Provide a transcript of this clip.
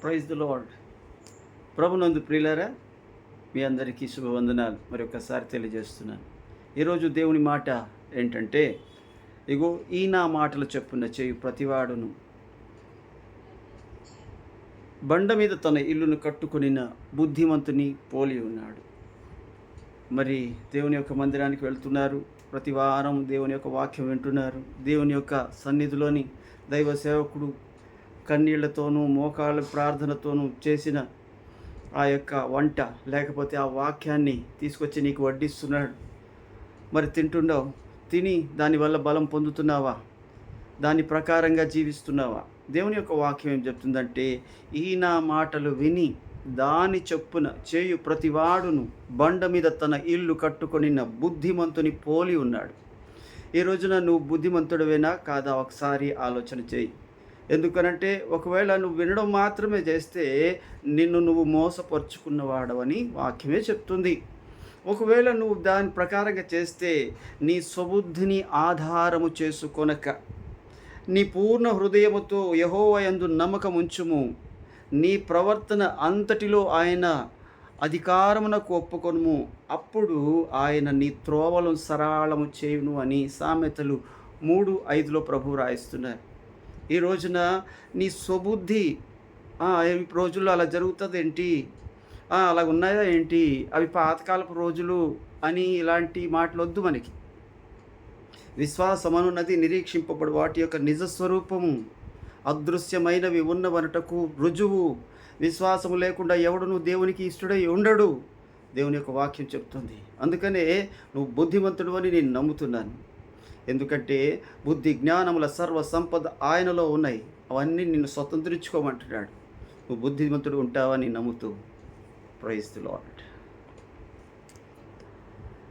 Praise the lord. ప్రభునందు ప్రియులారా, మీ అందరికీ శుభవందనాలు మరొకసారి తెలియజేస్తున్నాను. ఈరోజు దేవుని మాట ఏంటంటే, ఇగో ఈ నా మాటలు చెప్పున చేయు ప్రతివాడును బండ మీద తన ఇల్లును కట్టుకొనిన బుద్ధిమంతుని పోలి ఉన్నాడు. మరి దేవుని యొక్క మందిరానికి వెళ్తున్నారు, ప్రతి వారం దేవుని యొక్క వాక్యం వింటున్నారు. దేవుని యొక్క సన్నిధిలోని దైవ సేవకుడు కన్నీళ్లతోనూ మోకాళ్ళ ప్రార్థనతోనూ చేసిన ఆ యొక్క వంట లేకపోతే ఆ వాక్యాన్ని తీసుకొచ్చి నీకు వడ్డిస్తున్నాడు. మరి తింటున్నావు, తిని దానివల్ల బలం పొందుతున్నావా? దాని ప్రకారంగా జీవిస్తున్నావా? దేవుని యొక్క వాక్యం ఏం చెప్తుందంటే, ఈ నా మాటలు విని దాని చొప్పున చేయు ప్రతివాడును బండ మీద తన ఇల్లు కట్టుకొనిన బుద్ధిమంతుని పోలి ఉన్నాడు. ఈ రోజున నువ్వు బుద్ధిమంతుడివేనా కాదా ఒకసారి ఆలోచన చేయి. ఎందుకనంటే ఒకవేళ నువ్వు వినడం మాత్రమే చేస్తే నిన్ను నువ్వు మోసపరుచుకున్నవాడవని వాక్యమే చెప్తుంది. ఒకవేళ నువ్వు దాని ప్రకారంగా చేస్తే నీ స్వబుద్ధిని ఆధారము చేసుకొనక నీ పూర్ణ హృదయముతో యెహోవా యందు నమ్మకం ఉంచుము. నీ ప్రవర్తన అంతటిలో ఆయన అధికారమునకు ఒప్పుకొనుము. అప్పుడు ఆయన నీ త్రోవలను సరళము చేయును అని సామెతలు 3:5 ప్రభువు రాయిస్తున్నారు. ఈ రోజున నీ స్వబుద్ధి ఈ రోజుల్లో అలా జరుగుతుంది ఏంటి, అలా ఉన్నాయా ఏంటి, అవి పాతకాలపు రోజులు అని ఇలాంటి మాటలు వద్దు మనకి. విశ్వాసమనున్నది నిరీక్షింపబడు వాటి యొక్క నిజస్వరూపము, అదృశ్యమైనవి ఉన్నవనటకు రుజువు. విశ్వాసము లేకుండా ఎవడును దేవునికి ఇష్టడై ఉండడు, దేవుని యొక్క వాక్యం చెప్తుంది. అందుకనే నువ్వు బుద్ధిమంతుడు అని నేను నమ్ముతున్నాను. ఎందుకంటే బుద్ధి జ్ఞానముల సర్వ సంపద ఆయనలో ఉన్నాయి. అవన్నీ నిన్ను స్వతంత్రించుకోమంటున్నాడు. నువ్వు బుద్ధిమంతుడు ఉంటావని నమ్ముతూ. Praise the lord.